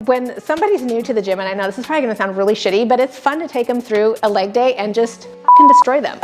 when somebody's new to the gym, and I know this is probably gonna sound really shitty, but it's fun to take them through a leg day and just fucking destroy them.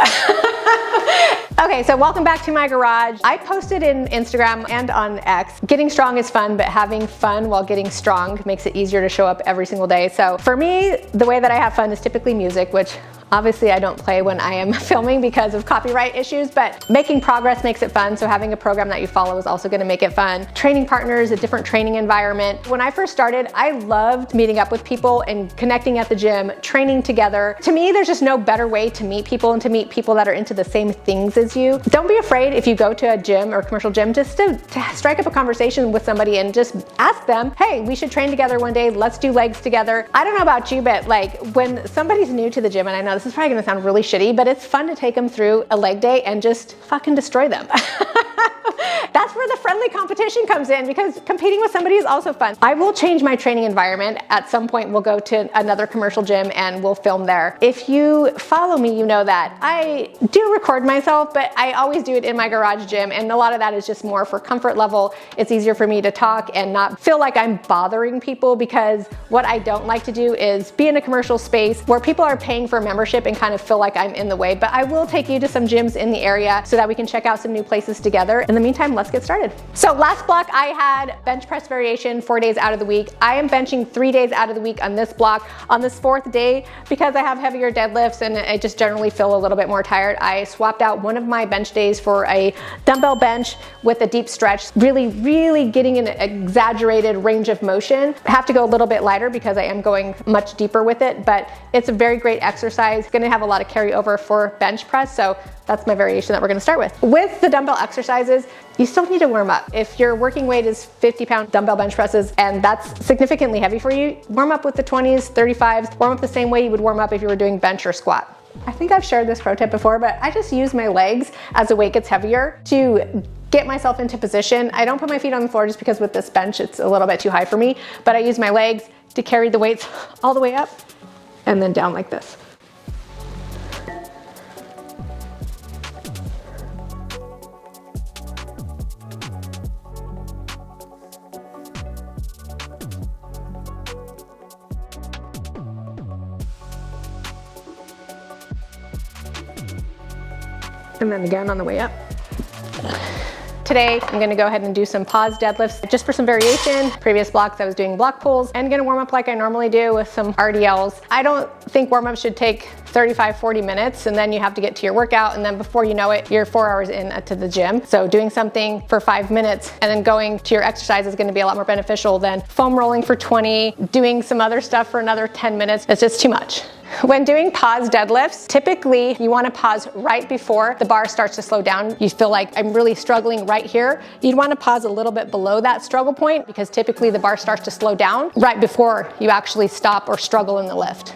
Okay, so welcome back to my garage. I posted in Instagram and on X, getting strong is fun, but having fun while getting strong makes it easier to show up every single day. So for me, the way that I have fun is typically music, which obviously I don't play when I am filming because of copyright issues, but making progress makes it fun. So having a program that you follow is also gonna make it fun. Training partners, a different training environment. When I first started, I loved meeting up with people and connecting at the gym, training together. To me, there's just no better way to meet people and to meet people that are into the same things as you. Don't be afraid if you go to a gym or a commercial gym, just to strike up a conversation with somebody and just ask them, hey, we should train together one day, let's do legs together. I don't know about you, but like when somebody's new to the gym, and I know this is probably gonna sound really shitty, but it's fun to take them through a leg day and just fucking destroy them. That's where the friendly competition comes in, because competing with somebody is also fun. I will change my training environment. At some point, we'll go to another commercial gym and we'll film there. If you follow me, you know that I do record myself, but I always do it in my garage gym. And a lot of that is just more for comfort level. It's easier for me to talk and not feel like I'm bothering people, because what I don't like to do is be in a commercial space where people are paying for membership and kind of feel like I'm in the way. But I will take you to some gyms in the area so that we can check out some new places together. In the meantime, let's get started. So last block I had bench press variation 4 days out of the week. I am benching 3 days out of the week on this block. On this 4th day, because I have heavier deadlifts and I just generally feel a little bit more tired, I swapped out one of my bench days for a dumbbell bench with a deep stretch, really getting an exaggerated range of motion. I have to go a little bit lighter because I am going much deeper with it, but it's a very great exercise. Gonna have a lot of carryover for bench press, so that's my variation that we're gonna start with. With the dumbbell exercises, you still need to warm up. If your working weight is 50-pound dumbbell bench presses and that's significantly heavy for you, warm up with the 20s, 35s, warm up the same way you would warm up if you were doing bench or squat. I think I've shared this pro tip before, but I just use my legs as the weight gets heavier to get myself into position. I don't put my feet on the floor just because with this bench, it's a little bit too high for me, but I use my legs to carry the weights all the way up and then down like this. And then again on the way up. Today, I'm gonna go ahead and do some pause deadlifts just for some variation. Previous blocks, I was doing block pulls and gonna warm up like I normally do with some RDLs. I don't think warm-up should take 35, 40 minutes, and then you have to get to your workout, and then before you know it, you're 4 hours in to the gym. So doing something for 5 minutes and then going to your exercise is gonna be a lot more beneficial than foam rolling for 20, doing some other stuff for another 10 minutes. It's just too much. When doing pause deadlifts, typically you want to pause right before the bar starts to slow down. You feel like I'm really struggling right here. You'd want to pause a little bit below that struggle point, because typically the bar starts to slow down right before you actually stop or struggle in the lift.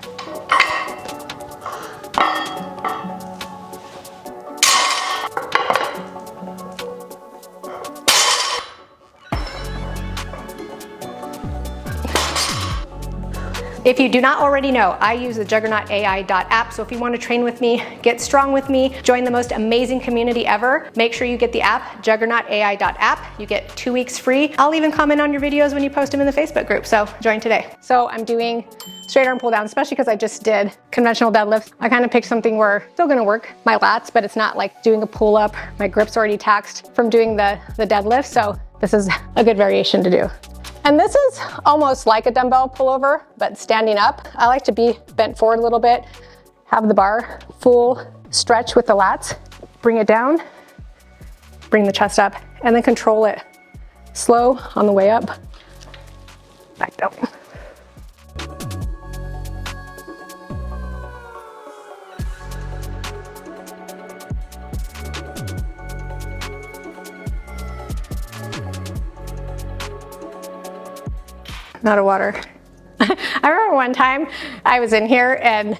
If you do not already know, I use the JuggernautAI app, so if you want to train with me, get strong with me, join the most amazing community ever, make sure you get the app, JuggernautAI app. You get 2 weeks free. I'll even comment on your videos when you post them in the Facebook group, so join today. So I'm doing straight arm pull down, especially because I just did conventional deadlifts. I kind of picked something where it's still gonna work my lats, but it's not like doing a pull up. My grip's already taxed from doing the deadlift, so this is a good variation to do. And this is almost like a dumbbell pullover, but standing up. I like to be bent forward a little bit, have the bar full stretch with the lats, bring it down, bring the chest up, and then control it slow on the way up, back down. Not a water. I remember one time I was in here and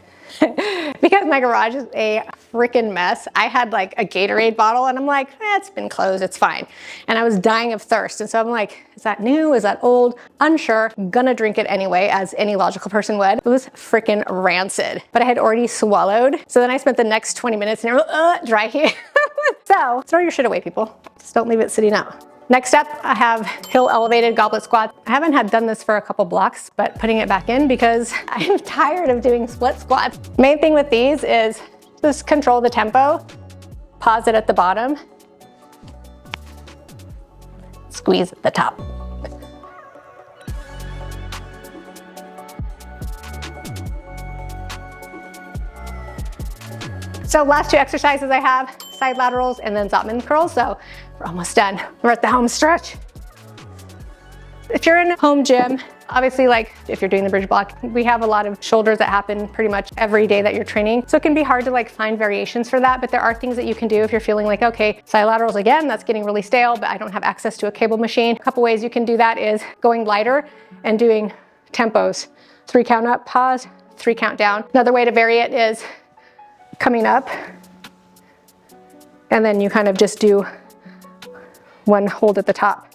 because my garage is a freaking mess, I had like a Gatorade bottle and I'm like, it's been closed, it's fine. And I was dying of thirst. And so I'm like, is that new? Is that old? Unsure. Gonna drink it anyway, as any logical person would. It was freaking rancid, but I had already swallowed. So then I spent the next 20 minutes and dry here. So throw your shit away, people. Just don't leave it sitting out. Next up, I have Hill Elevated Goblet Squats. I haven't had done this for a couple blocks, but putting it back in because I'm tired of doing split squats. Main thing with these is just control the tempo, pause it at the bottom, squeeze at the top. So last 2 exercises I have, side laterals and then Zottman curls. So we're almost done. We're at the home stretch. If you're in a home gym, obviously like if you're doing the bridge block, we have a lot of shoulders that happen pretty much every day that you're training. So it can be hard to like find variations for that, but there are things that you can do if you're feeling like, okay, side laterals again, that's getting really stale, but I don't have access to a cable machine. A couple ways you can do that is going lighter and doing tempos. 3 count up, pause, 3 count down. Another way to vary it is coming up, and then you kind of just do 1 hold at the top.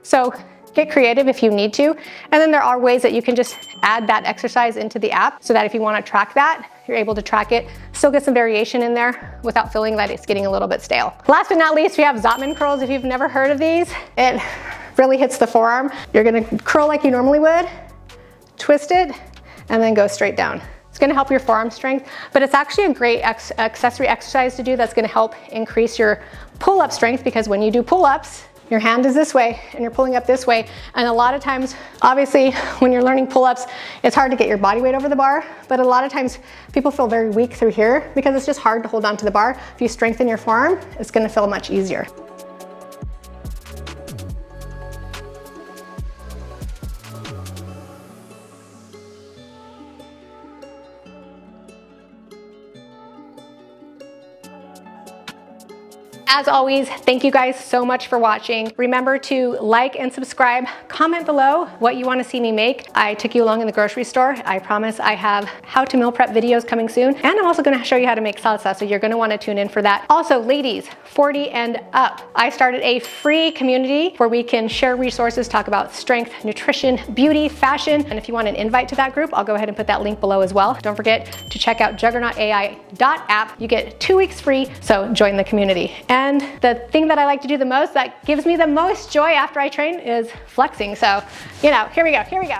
So get creative if you need to. And then there are ways that you can just add that exercise into the app so that if you want to track that, you're able to track it, still get some variation in there without feeling that it's getting a little bit stale. Last but not least, we have Zottman curls. If you've never heard of these, it really hits the forearm. You're gonna curl like you normally would, twist it, and then go straight down. It's gonna help your forearm strength, but it's actually a great accessory exercise to do that's gonna help increase your pull-up strength, because when you do pull-ups, your hand is this way and you're pulling up this way. And a lot of times, obviously, when you're learning pull-ups, it's hard to get your body weight over the bar, but a lot of times people feel very weak through here because it's just hard to hold onto the bar. If you strengthen your forearm, it's gonna feel much easier. As always, thank you guys so much for watching. Remember to like and subscribe. Comment below what you want to see me make. I took you along in the grocery store. I promise I have how to meal prep videos coming soon. And I'm also going to show you how to make salsa, so you're going to want to tune in for that. Also, ladies, 40 and up, I started a free community where we can share resources, talk about strength, nutrition, beauty, fashion. And if you want an invite to that group, I'll go ahead and put that link below as well. Don't forget to check out JuggernautAI App. You get 2 weeks free, so join the community. And the thing that I like to do the most, that gives me the most joy after I train, is flexing. So, you know, here we go, here we go.